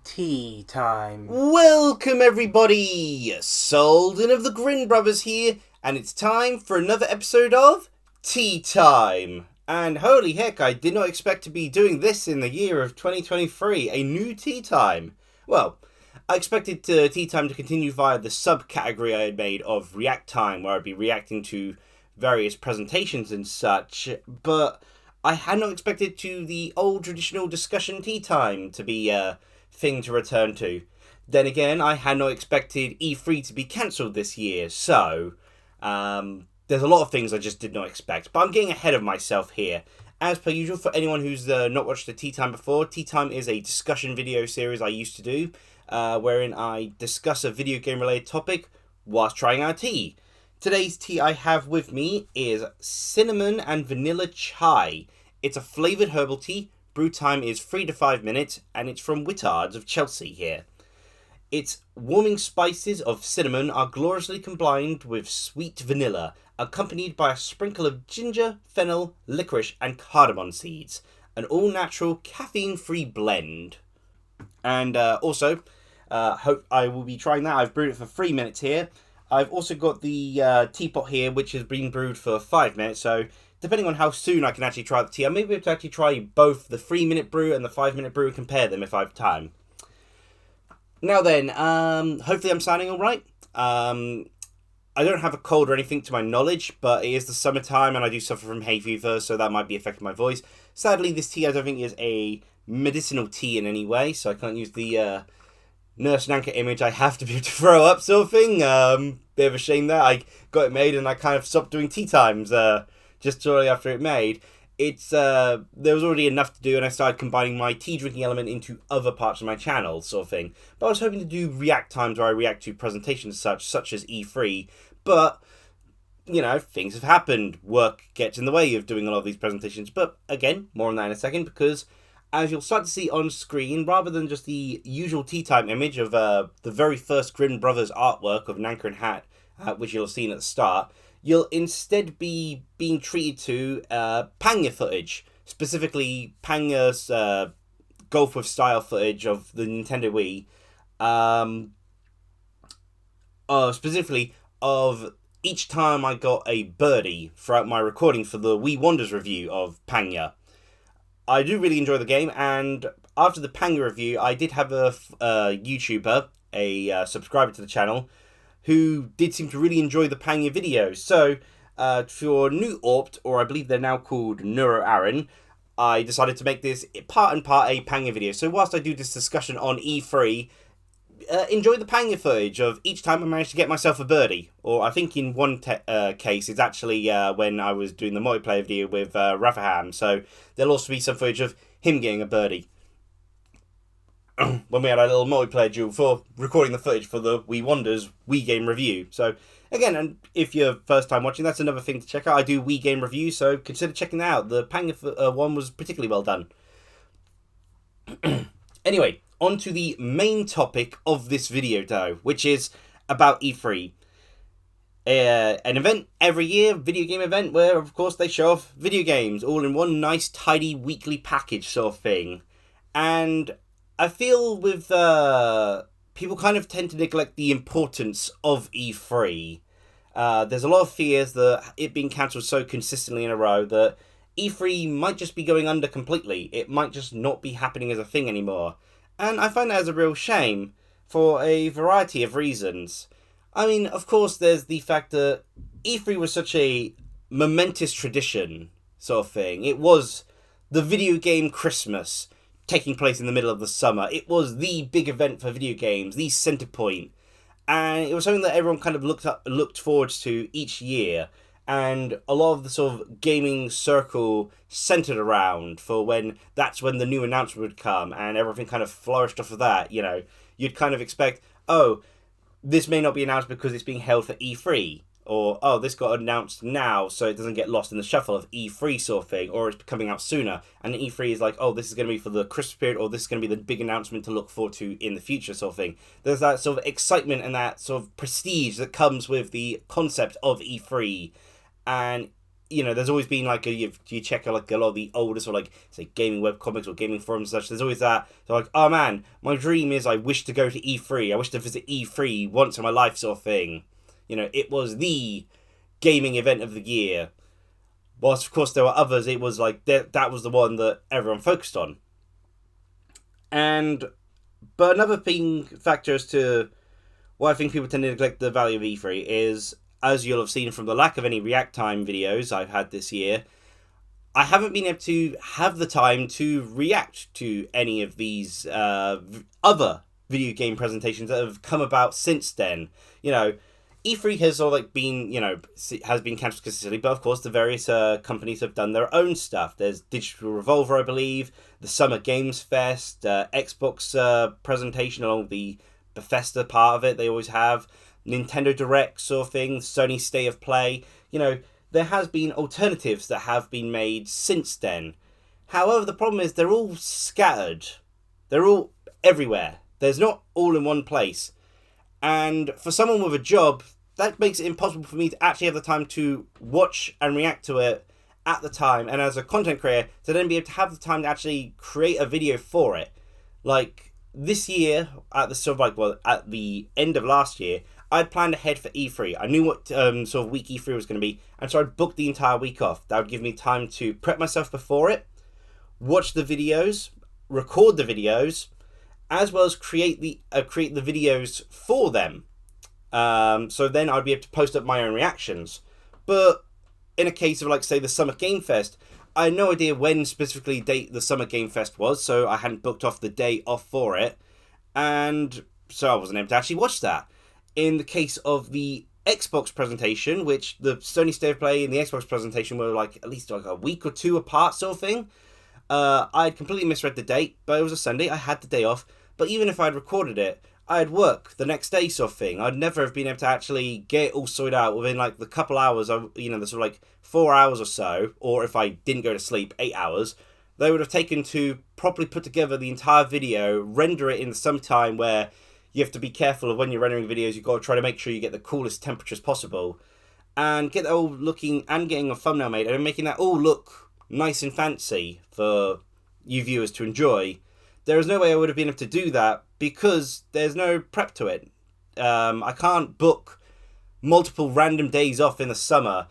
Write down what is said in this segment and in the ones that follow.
Tea time. Welcome everybody! Souldin of the Grin brothers here, and it's time for another episode of Tea Time. And holy heck, I did not expect to be doing this in the year of 2023, a new Tea Time. Well, I expected Tea Time to continue via the subcategory I had made of React Time, where I'd be reacting to various presentations and such, but I had not expected to the old traditional discussion tea time to be a thing to return to. Then again, I had not expected E3 to be cancelled this year, so there's a lot of things I just did not expect. But I'm getting ahead of myself here. As per usual, for anyone who's not watched the Tea Time before, Tea Time is a discussion video series I used to do, wherein I discuss a video game related topic whilst trying out tea. Today's tea I have with me is cinnamon and vanilla chai. It's a flavoured herbal tea. Brew time is 3 to 5 minutes, and it's from Whittards of Chelsea here. Its warming spices of cinnamon are gloriously combined with sweet vanilla, accompanied by a sprinkle of ginger, fennel, licorice, and cardamom seeds. An all-natural, caffeine-free blend. And also, hope I will be trying that. I've brewed it for 3 minutes here. I've also got the teapot here, which has been brewed for 5 minutes, so depending on how soon I can actually try the tea, I may be able to actually try both the 3-minute brew and the 5-minute brew and compare them if I have time. Now then, hopefully I'm sounding alright. I don't have a cold or anything to my knowledge, but it is the summertime and I do suffer from hay fever, so that might be affecting my voice. Sadly, this tea I don't think is a medicinal tea in any way, so I can't use the Nurse Nanka image. I have to be able to throw up sort of thing. Bit of a shame that I got it made and I kind of stopped doing tea times just shortly after it made. It's there was already enough to do, and I started combining my tea drinking element into other parts of my channel, sort of thing. But I was hoping to do react times where I react to presentations such as E3, but you know, things have happened. Work gets in the way of doing a lot of these presentations. But again, more on that in a second, because as you'll start to see on screen, rather than just the usual tea time image of the very first Grin Brothers artwork of Nanka and Hat, which you'll have seen at the start, you'll instead be being treated to PangYa footage, specifically PangYa's Golf with Style footage of the Nintendo Wii, specifically of each time I got a birdie throughout my recording for the Wii Wonders review of PangYa. I do really enjoy the game, and after the PangYa review, I did have a YouTuber, a subscriber to the channel, who did seem to really enjoy the PangYa videos. So, for New Orpt, or I believe they're now called Neuro Aaron, I decided to make this part and part a PangYa video. So whilst I do this discussion on E3, enjoy the PangYa footage of each time I managed to get myself a birdie. Or I think in one case, it's actually when I was doing the multiplayer video with Rafaham. So there'll also be some footage of him getting a birdie. When we had our little multiplayer duel for recording the footage for the Wii Wonders Wii game review. So again, and if you're first time watching, that's another thing to check out. I do Wii game reviews, so consider checking that out. The PangYa one was particularly well done. Anyway, on to the main topic of this video though, which is about E3. An event every year, video game event, where of course they show off video games all in one nice tidy weekly package sort of thing. And I feel with people kind of tend to neglect the importance of E3. There's a lot of fears that it being cancelled so consistently in a row that E3 might just be going under completely. It might just not be happening as a thing anymore. And I find that as a real shame for a variety of reasons. I mean, of course, there's the fact that E3 was such a momentous tradition sort of thing. It was the video game Christmas taking place in the middle of the summer. It was the big event for video games, the centre point. And it was something that everyone kind of looked forward to each year. And a lot of the sort of gaming circle centered around for that's when the new announcement would come, and everything kind of flourished off of that. You know, you'd kind of expect, oh, this may not be announced because it's being held for E3, or oh, this got announced now so it doesn't get lost in the shuffle of E3 sort of thing, or it's coming out sooner, and E3 is like, oh, this is going to be for the Christmas period, or this is going to be the big announcement to look forward to in the future sort of thing. There's that sort of excitement and that sort of prestige that comes with the concept of E3. And there's always been like you check like a lot of the older sort of like say gaming webcomics or gaming forums and such. There's always that. So like, oh man, my dream is I wish to go to E3. I wish to visit E3 once in my life, sort of thing. It was the gaming event of the year. Whilst of course there were others, it was like that was the one that everyone focused on. But another factor as to why I think people tend to neglect the value of E3 is, as you'll have seen from the lack of any React Time videos I've had this year, I haven't been able to have the time to react to any of these other video game presentations that have come about since then. E3 has sort of like been, has been cancelled consistently, but of course the various companies have done their own stuff. There's Digital Revolver, I believe, the Summer Games Fest, Xbox presentation along with the Bethesda part of it, they always have. Nintendo Direct sort of thing, Sony State of Play. There has been alternatives that have been made since then. However, the problem is they're all scattered. They're all everywhere. There's not all in one place. And for someone with a job, that makes it impossible for me to actually have the time to watch and react to it at the time. And as a content creator, to then be able to have the time to actually create a video for it. Like this year, at the end of last year, I'd planned ahead for E3. I knew what sort of week E3 was going to be, and so I'd booked the entire week off. That would give me time to prep myself before it, watch the videos, record the videos, as well as create the videos for them. So then I'd be able to post up my own reactions. But in a case of, like, say, the Summer Game Fest, I had no idea when specifically the Summer Game Fest was, so I hadn't booked off the day off for it, and so I wasn't able to actually watch that. In the case of the Xbox presentation, which the Sony State of Play and the Xbox presentation were like at least like a week or two apart sort of thing, I'd completely misread the date, but it was a Sunday, I had the day off, but even if I'd recorded it, I'd work the next day sort of thing. I'd never have been able to actually get it all sorted out within like the couple hours of, the sort of like 4 hours or so, or if I didn't go to sleep, 8 hours, they would have taken to properly put together the entire video, render it in some time where you have to be careful of when you're rendering videos. You've got to try to make sure you get the coolest temperatures possible and get that all looking and getting a thumbnail made and making that all look nice and fancy for you viewers to enjoy. There is no way I would have been able to do that because there's no prep to it. I can't book multiple random days off in the summer.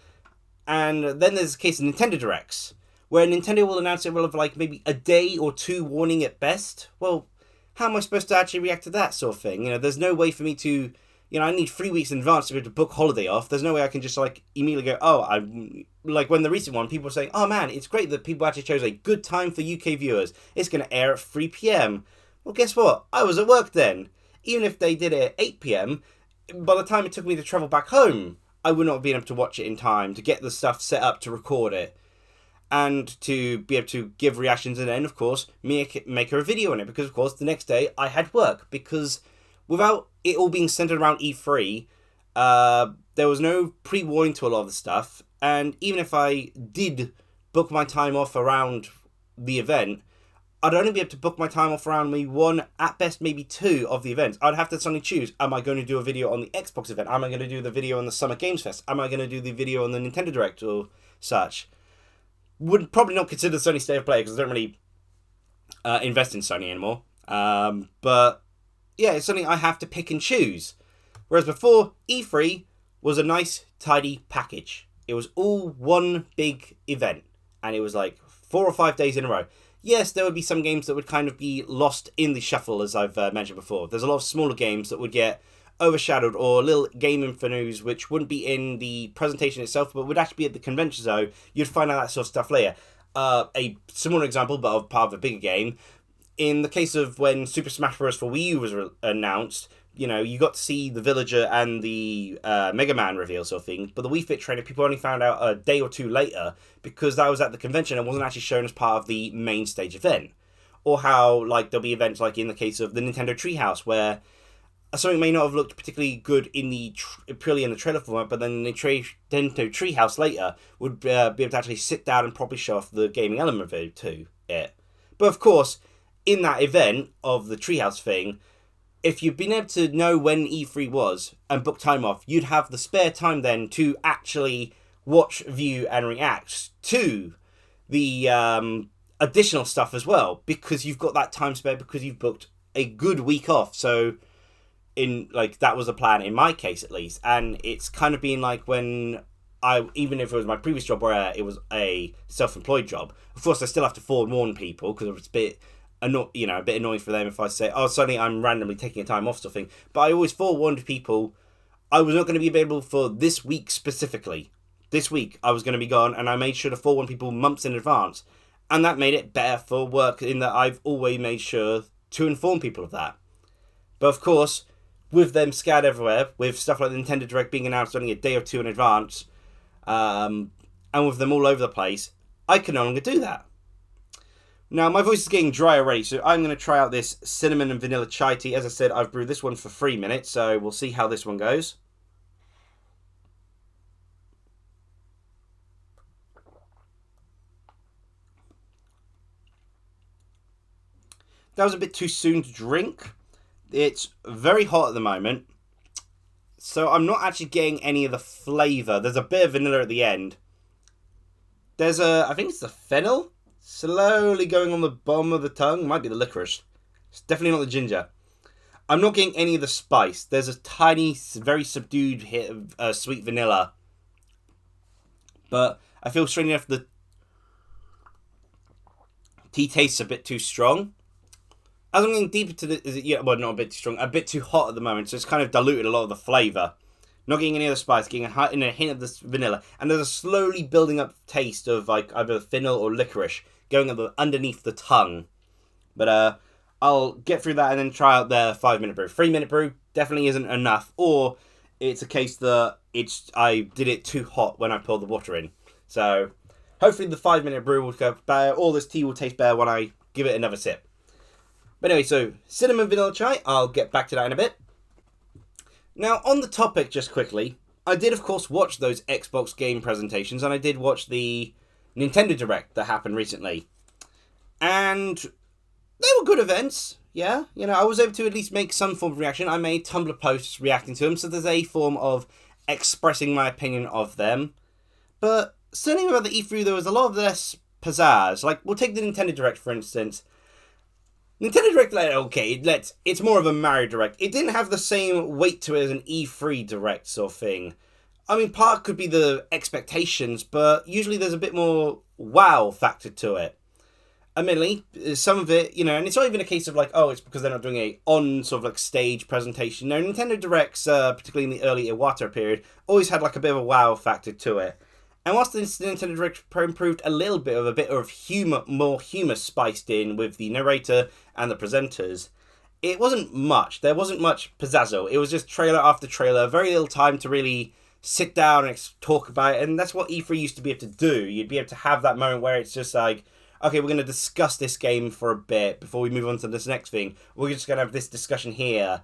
And then there's the case of Nintendo Directs, where Nintendo will announce it will have like maybe a day or two warning at best. Well, how am I supposed to actually react to that sort of thing? There's no way for me to, I need 3 weeks in advance to be able to book holiday off. There's no way I can just like immediately go, oh, I'm like when the recent one, people were saying, oh man, it's great that people actually chose a good time for UK viewers. It's going to air at 3 p.m. Well, guess what? I was at work then. Even if they did it at 8 p.m, by the time it took me to travel back home, I would not have been able to watch it in time to get the stuff set up to record it. And to be able to give reactions and then, of course, make a video on it. Because, of course, the next day I had work. Because without it all being centered around E3, there was no pre-warning to a lot of the stuff. And even if I did book my time off around the event, I'd only be able to book my time off around maybe one, at best maybe two of the events. I'd have to suddenly choose, am I going to do a video on the Xbox event? Am I going to do the video on the Summer Games Fest? Am I going to do the video on the Nintendo Direct or such? Would probably not consider Sony State of Play because I don't really invest in Sony anymore. But yeah, it's something I have to pick and choose. Whereas before, E3 was a nice, tidy package. It was all one big event. And it was like 4 or 5 days in a row. Yes, there would be some games that would kind of be lost in the shuffle, as I've mentioned before. There's a lot of smaller games that would get overshadowed, or little game info news which wouldn't be in the presentation itself but would actually be at the convention, so you'd find out that sort of stuff later. A similar example but of part of a bigger game, in the case of when Super Smash Bros. For Wii U was announced, you got to see the Villager and the Mega Man reveal sort of thing, but the Wii Fit trailer people only found out a day or two later because that was at the convention and wasn't actually shown as part of the main stage event. Or how like there'll be events like in the case of the Nintendo Treehouse where something may not have looked particularly good in the purely in the trailer format, but then the Nintendo Treehouse later would be able to actually sit down and properly show off the gaming element of it to it. But of course, in that event of the Treehouse thing, if you'd been able to know when E3 was and book time off, you'd have the spare time then to actually watch, view, and react to the additional stuff as well, because you've got that time spare, because you've booked a good week off. So that was a plan in my case at least, and it's kind of been like when even if it was my previous job where it was a self-employed job, of course I still have to forewarn people, because it's a bit annoying for them if I say, oh, suddenly I'm randomly taking a time off sort of thing. But I always forewarned people I was not going to be available for this week specifically. This week I was going to be gone, and I made sure to forewarn people months in advance, and that made it better for work in that I've always made sure to inform people of that. But of course, with them scattered everywhere, with stuff like the Nintendo Direct being announced only a day or two in advance, and with them all over the place, I can no longer do that. Now, my voice is getting dry already, so I'm going to try out this cinnamon and vanilla chai tea. As I said, I've brewed this one for 3 minutes, so we'll see how this one goes. That was a bit too soon to drink. It's very hot at the moment, so I'm not actually getting any of the flavour. There's a bit of vanilla at the end. There's I think it's the fennel, slowly going on the bottom of the tongue. Might be the licorice. It's definitely not the ginger. I'm not getting any of the spice. There's a tiny, very subdued hit of sweet vanilla. But I feel strange enough the tea tastes a bit too strong. As I'm getting deeper to not a bit too strong, a bit too hot at the moment, so it's kind of diluted a lot of the flavour. Not getting any of the spice, getting a hint of this vanilla, and there's a slowly building up taste of like either fennel or licorice going up underneath the tongue. But I'll get through that and then try out the 5-minute brew. 3-minute brew definitely isn't enough, or it's a case that I did it too hot when I poured the water in. So hopefully the 5-minute brew will go better, or this tea will taste better when I give it another sip. But anyway, so cinnamon vanilla chai, I'll get back to that in a bit. Now, on the topic, just quickly, I did, of course, watch those Xbox game presentations, and I did watch the Nintendo Direct that happened recently. And they were good events, yeah. I was able to at least make some form of reaction. I made Tumblr posts reacting to them, so there's a form of expressing my opinion of them. But certainly about the E3, there was a lot of less pizzazz. Like, we'll take the Nintendo Direct, for instance. Nintendo Direct, it's more of a Mario Direct. It didn't have the same weight to it as an E3 Direct sort of thing. I mean, part could be the expectations, but usually there's a bit more wow factor to it. Admittedly, some of it, and it's not even a case of it's because they're not doing a on sort of stage presentation. No, Nintendo Directs, particularly in the early Iwata period, always had a bit of a wow factor to it. And whilst the Nintendo Direct improved a bit of humor, more humor spiced in with the narrator and the presenters, it wasn't much. There wasn't much pizzazzo. It was just trailer after trailer, very little time to really sit down and talk about it. And that's what E3 used to be able to do. You'd be able to have that moment where it's just okay, we're going to discuss this game for a bit before we move on to this next thing. We're just going to have this discussion here.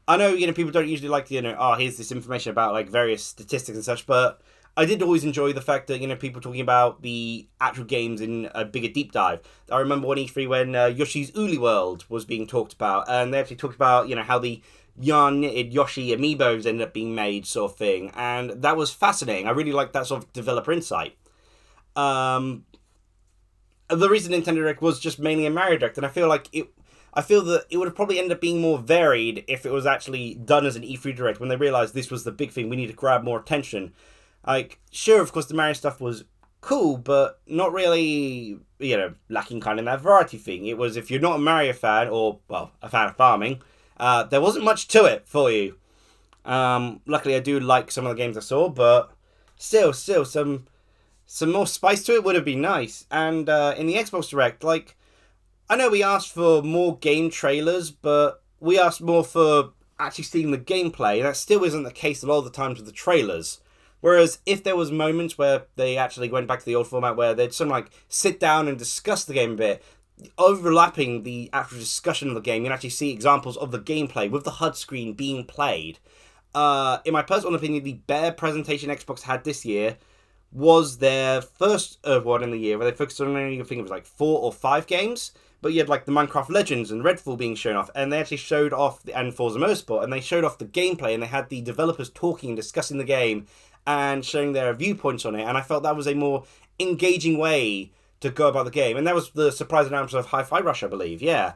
I know, people don't usually like, here's this information about various statistics and such, but I did always enjoy the fact that, people talking about the actual games in a bigger deep dive. I remember on E3 when Yoshi's Woolly World was being talked about, and they actually talked about, how the yarn-knitted Yoshi amiibos ended up being made, sort of thing, and that was fascinating. I really liked that sort of developer insight. The reason Nintendo Direct was just mainly a Mario Direct, and I feel that it would have probably ended up being more varied if it was actually done as an E3 Direct, when they realised this was the big thing, we need to grab more attention. Sure, of course, the Mario stuff was cool, but not really, lacking kind of in that variety thing. It was, if you're not a Mario fan, or, a fan of farming, there wasn't much to it for you. Luckily, I do like some of the games I saw, but still, some more spice to it would have been nice. And in the Xbox Direct, I know we asked for more game trailers, but we asked more for actually seeing the gameplay. That still isn't the case a lot of the times with the trailers. Whereas if there was moments where they actually went back to the old format where they'd sit down and discuss the game a bit, overlapping the actual discussion of the game, you can actually see examples of the gameplay with the HUD screen being played. In my personal opinion, the better presentation Xbox had this year was their first one in the year, where they focused on only, I think it was 4 or 5 games, but you had the Minecraft Legends and Redfall being shown off, and they actually showed off, and Forza Motorsport, and they showed off the gameplay, and they had the developers talking and discussing the game, and sharing their viewpoints on it. And I felt that was a more engaging way to go about the game. And that was the surprise announcement of Hi-Fi Rush, I believe. Yeah.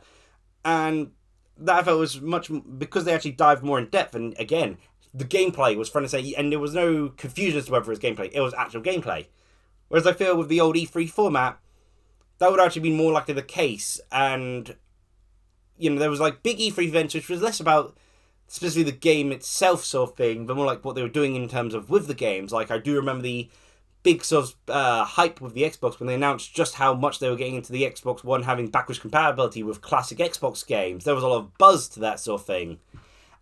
And that I felt was much, because they actually dived more in depth. And again, the gameplay was fun to say, and there was no confusion as to whether it was gameplay. It was actual gameplay. Whereas I feel with the old E3 format, that would actually be more likely the case. And, you know, there was like big E3 events, which was less about specifically the game itself sort of thing, but more like what they were doing in terms of with the games. Like, I do remember the big sort of hype with the Xbox when they announced just how much they were getting into the Xbox One having backwards compatibility with classic Xbox games. There was a lot of buzz to that sort of thing.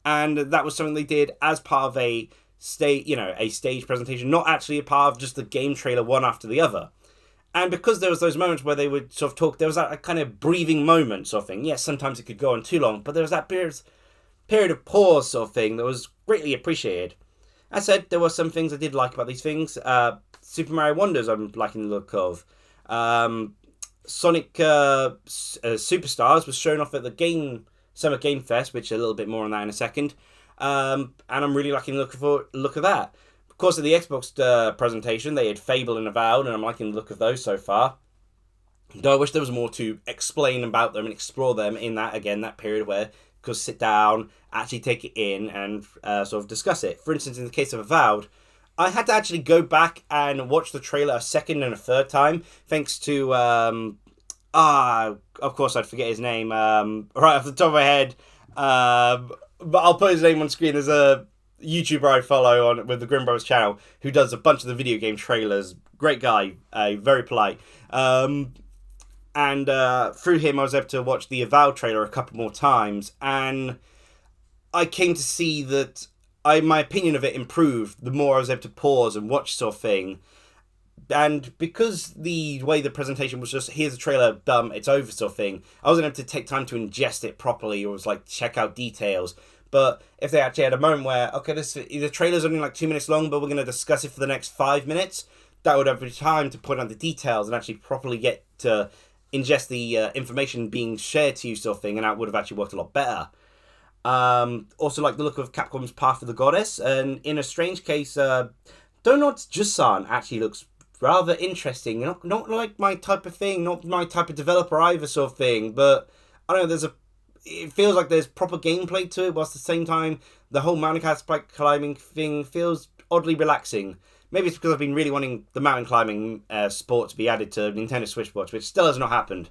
And that was something they did as part of a stage presentation, not actually a part of just the game trailer one after the other. And because there was those moments where they would sort of talk, there was that kind of breathing moment sort of thing. Yes, sometimes it could go on too long, but there was that period of pause sort of thing that was greatly appreciated. As I said, there were some things I did like about these things. Super Mario Wonders I'm liking the look of. Sonic Superstars was shown off at the Summer Game Fest, which a little bit more on that in a second. And I'm really liking the look of that. Of course, at the Xbox presentation, they had Fable and Avowed, and I'm liking the look of those so far. Though I wish there was more to explain about them and explore them in that period where you could sit down, actually take it in, and sort of discuss it. For instance, in the case of Avowed, I had to actually go back and watch the trailer a second and a third time, thanks to, of course I'd forget his name, right off the top of my head, but I'll put his name on screen. There's a YouTuber I follow with the Grin Brothers channel who does a bunch of the video game trailers. Great guy, very polite. And through him I was able to watch the Avowed trailer a couple more times, and I came to see that my opinion of it improved the more I was able to pause and watch sort of thing. And because the way the presentation was just, here's a trailer, done, it's over sort of thing, I wasn't able to take time to ingest it properly or was like check out details. But if they actually had a moment where, okay, the trailer's only like 2 minutes long, but we're going to discuss it for the next 5 minutes, that would have been time to point out the details and actually properly get to ingest the information being shared to you sort of thing, and that would have actually worked a lot better. Also like the look of Capcom's Path of the Goddess, and in a strange case, Donut's Jusan actually looks rather interesting. Not like my type of thing, not my type of developer either sort of thing, but I don't know, it feels like there's proper gameplay to it, whilst at the same time the whole mountain climbing thing feels oddly relaxing. Maybe it's because I've been really wanting the mountain climbing sport to be added to Nintendo Switch Sports, which still has not happened.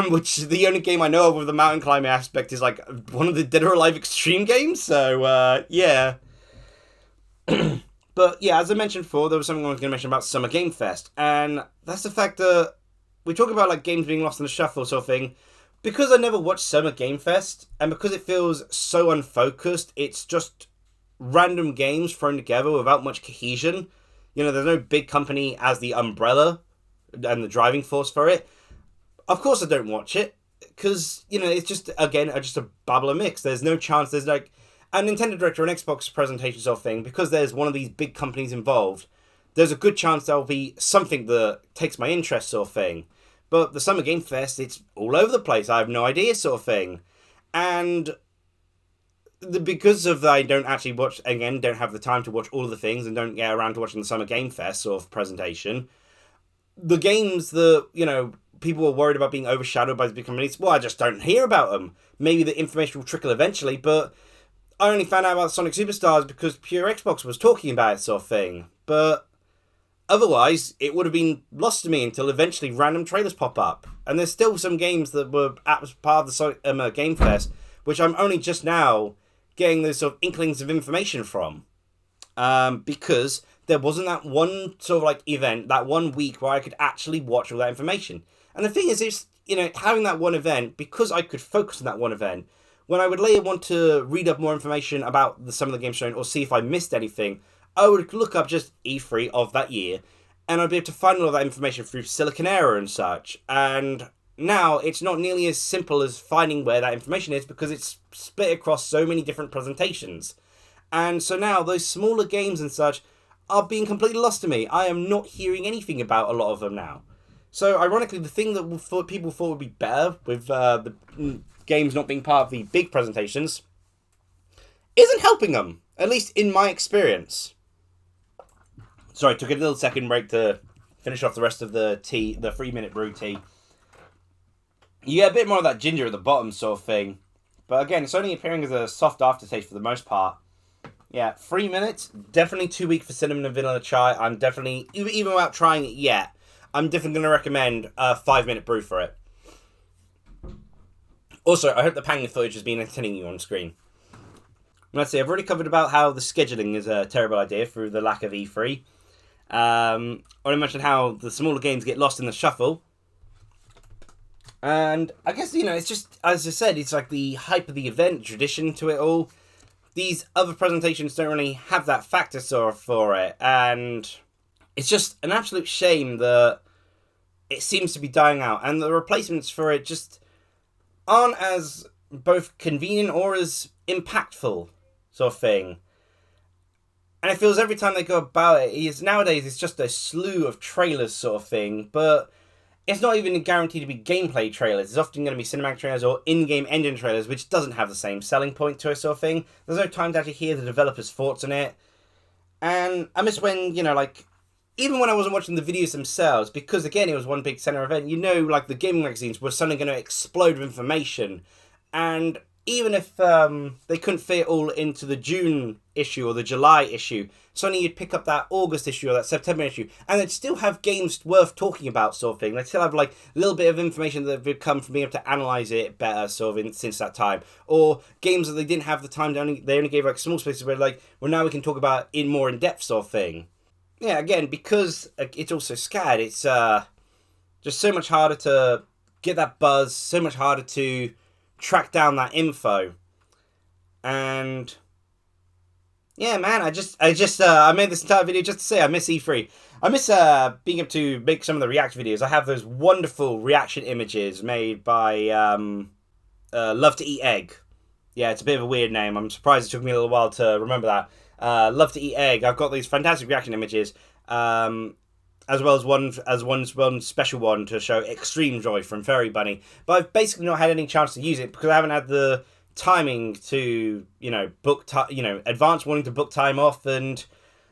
Which the only game I know of with the mountain climbing aspect is like one of the Dead or Alive Extreme games, so yeah. But yeah, as I mentioned before, there was something I was going to mention about Summer Game Fest, and that's the fact that we talk about like games being lost in the shuffle sort of thing. Because I never watched Summer Game Fest, and because it feels so unfocused, it's just random games thrown together without much cohesion. You know, there's no big company as the umbrella and the driving force for it. Of course I don't watch it, because, you know, it's just, again, just a babbler mix. There's no chance, there's like a Nintendo Direct or an Xbox presentation sort of thing, because there's one of these big companies involved, there's a good chance there'll be something that takes my interest sort of thing. But the Summer Game Fest, it's all over the place, I have no idea sort of thing. And because of that, I don't actually watch, again, don't have the time to watch all of the things and don't get around to watching the Summer Game Fest sort of presentation. The games that, you know, people were worried about being overshadowed by the big companies, well, I just don't hear about them. Maybe the information will trickle eventually, but I only found out about Sonic Superstars because Pure Xbox was talking about it sort of thing. But otherwise, it would have been lost to me until eventually random trailers pop up. And there's still some games that were part of the Sonic Game Fest, which I'm only just now getting those sort of inklings of information from. Because there wasn't that one sort of like event, that 1 week where I could actually watch all that information. And the thing is, it's, you know, having that one event, because I could focus on that one event, when I would later want to read up more information about some of the games shown or see if I missed anything, I would look up just E3 of that year, and I'd be able to find all that information through Silicon Era and such. And now it's not nearly as simple as finding where that information is, because it's split across so many different presentations. And so now those smaller games and such are being completely lost to me. I am not hearing anything about a lot of them now. So ironically, the thing that people thought would be better with the games not being part of the big presentations isn't helping them. At least in my experience. Sorry, took a little second break to finish off the rest of the tea, the 3-minute brew tea. You get a bit more of that ginger at the bottom sort of thing. But again, it's only appearing as a soft aftertaste for the most part. Yeah, 3 minutes, definitely too weak for cinnamon and vanilla chai. I'm definitely, even without trying it yet, I'm definitely going to recommend a 5-minute brew for it. Also, I hope the PangYa footage has been entertaining you on screen. Let's see, I've already covered about how the scheduling is a terrible idea through the lack of E3. I already mentioned how the smaller games get lost in the shuffle. And I guess, it's just, as I said, it's like the hype of the event, tradition to it all. These other presentations don't really have that factor for it. And it's just an absolute shame that it seems to be dying out. And the replacements for it just aren't as both convenient or as impactful sort of thing. And it feels every time they go about it, nowadays it's just a slew of trailers sort of thing, but it's not even guaranteed to be gameplay trailers. It's often going to be cinematic trailers or in-game engine trailers, which doesn't have the same selling point to it sort of thing. There's no time to actually hear the developers' thoughts on it. And I miss when, even when I wasn't watching the videos themselves, because again, it was one big center event, the gaming magazines were suddenly going to explode with information. And even if they couldn't fit it all into the June issue or the July issue, suddenly you'd pick up that August issue or that September issue, and they'd still have games worth talking about sort of thing. They'd still have a little bit of information that would come from being able to analyse it better sort of since that time. Or games that they didn't have the time to they only gave small spaces where well, now we can talk about in more in-depth sort of thing. Yeah, again, because it's also SCAD, it's just so much harder to get that buzz, so much harder to track down that info. And yeah, man, I made this entire video just to say I miss E3. I miss being able to make some of the react videos. I have those wonderful reaction images made by Love to Eat Egg. Yeah, it's a bit of a weird name. I'm surprised it took me a little while to remember that. Love to Eat Egg. I've got these fantastic reaction images, as well as one special one to show Extreme Joy from Fairy Bunny. But I've basically not had any chance to use it because I haven't had the timing to, advance wanting to book time off and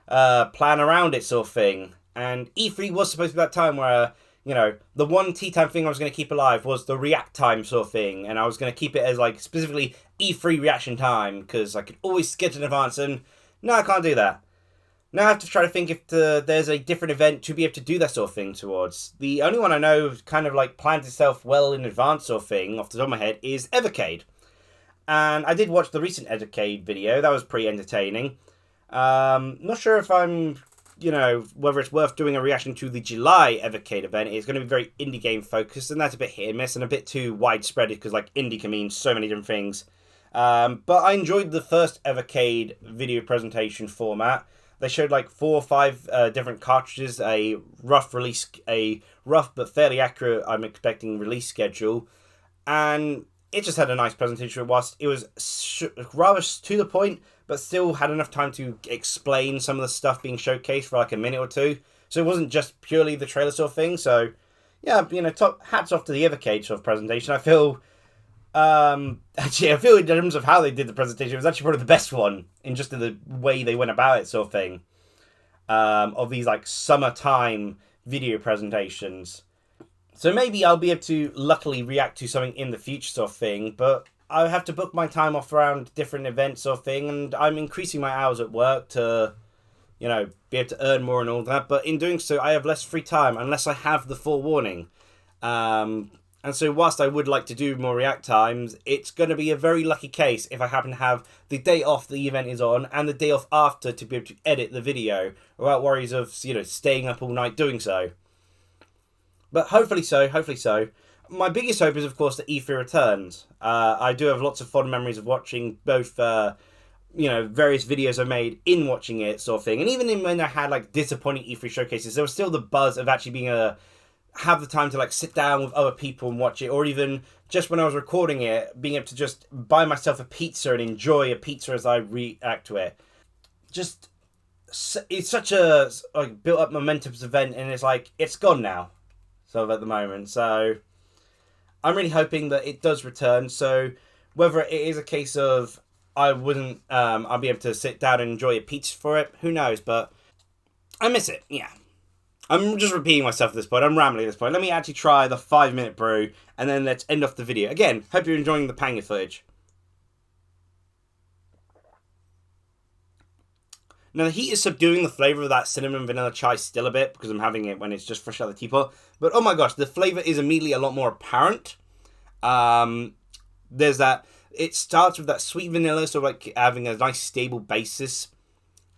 plan around it sort of thing. And E3 was supposed to be that time where, the one tea time thing I was going to keep alive was the react time sort of thing. And I was going to keep it as, specifically E3 reaction time because I could always schedule in advance. And no, I can't do that. Now I have to try to think if there's a different event to be able to do that sort of thing towards. The only one I know kind of planned itself well in advance sort of thing, off the top of my head, is Evercade. And I did watch the recent Evercade video. That was pretty entertaining. Not sure if I'm, whether it's worth doing a reaction to the July Evercade event. It's going to be very indie game focused, and that's a bit hit and miss and a bit too widespread because indie can mean so many different things. But I enjoyed the first Evercade video presentation format. They showed 4 or 5 different cartridges, a rough but fairly accurate, I'm expecting, release schedule. And it just had a nice presentation whilst it was rather to the point, but still had enough time to explain some of the stuff being showcased for a minute or two. So it wasn't just purely the trailer sort of thing. So, yeah, hats off to the Evercade sort of presentation. I feel in terms of how they did the presentation, it was actually probably the best one in just the way they went about it sort of thing. Of these summertime video presentations. So maybe I'll be able to luckily react to something in the future sort of thing, but I have to book my time off around different events sort of thing, and I'm increasing my hours at work to, be able to earn more and all that, but in doing so I have less free time unless I have the forewarning. And so whilst I would like to do more react times, it's going to be a very lucky case if I happen to have the day off the event is on and the day off after to be able to edit the video without worries of, staying up all night doing so. But hopefully so. My biggest hope is, of course, that E3 returns. I do have lots of fond memories of watching both, various videos I made in watching it sort of thing. And even when I had, disappointing E3 showcases, there was still the buzz of actually being have the time to sit down with other people and watch it, or even just when I was recording it, being able to just buy myself a pizza and enjoy a pizza as I react to it. Just, it's such a built up momentous event, and it's gone now, sort of at the moment. So I'm really hoping that it does return. So whether it is a case of I wouldn't, I'll be able to sit down and enjoy a pizza for it. Who knows, but I miss it, yeah. I'm just repeating myself at this point. I'm rambling at this point. Let me actually try the 5-minute brew, and then let's end off the video. Again, hope you're enjoying the PangYa footage. Now, the heat is subduing the flavour of that cinnamon vanilla chai still a bit, because I'm having it when it's just fresh out of the teapot. But, oh my gosh, the flavour is immediately a lot more apparent. There's that... It starts with that sweet vanilla, so like having a nice stable basis.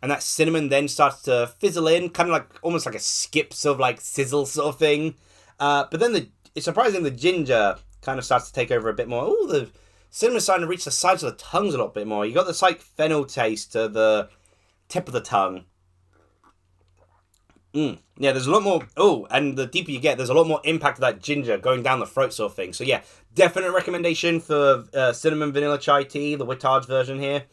And that cinnamon then starts to fizzle in, kind of like, almost like a skip sort of like sizzle sort of thing. But then it's surprising the ginger kind of starts to take over a bit more. Oh, the cinnamon's starting to reach the sides of the tongues a lot bit more. You got this like fennel taste to the tip of the tongue. Yeah, there's a lot more... Oh, and the deeper you get, there's a lot more impact of that ginger going down the throat sort of thing. So yeah, definite recommendation for cinnamon vanilla chai tea, the Wittard's version here.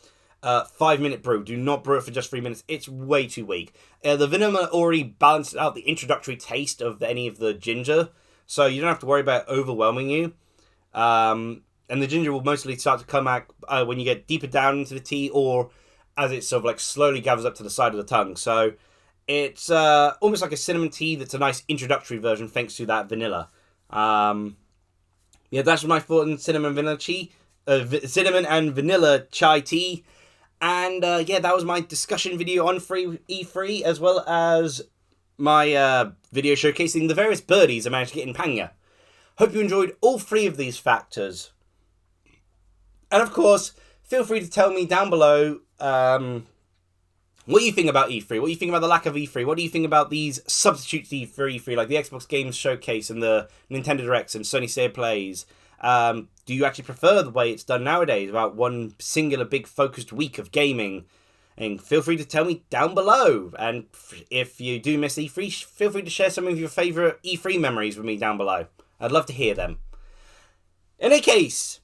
5-minute brew. Do not brew it for just 3 minutes. It's way too weak. The vanilla already balances out the introductory taste of any of the ginger, so you don't have to worry about overwhelming you. And the ginger will mostly start to come out when you get deeper down into the tea, or as it sort of like slowly gathers up to the side of the tongue. So it's almost like a cinnamon tea that's a nice introductory version thanks to that vanilla. Yeah, that's my thought on cinnamon vanilla tea. Cinnamon and vanilla chai tea. And yeah, that was my discussion video on E3, as well as my video showcasing the various birdies I managed to get in PangYa. Hope you enjoyed all 3 of these factors. And of course, feel free to tell me down below what you think about E3, what you think about the lack of E3, what do you think about these substitutes for E3, like the Xbox Games Showcase and the Nintendo Directs and Sony State Plays. Do you actually prefer the way it's done nowadays, about one singular big focused week of gaming? And feel free to tell me down below. And if you do miss E3, feel free to share some of your favourite E3 memories with me down below. I'd love to hear them. In any case,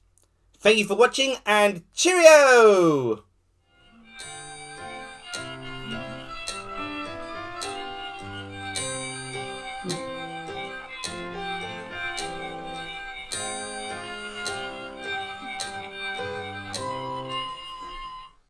thank you for watching, and cheerio!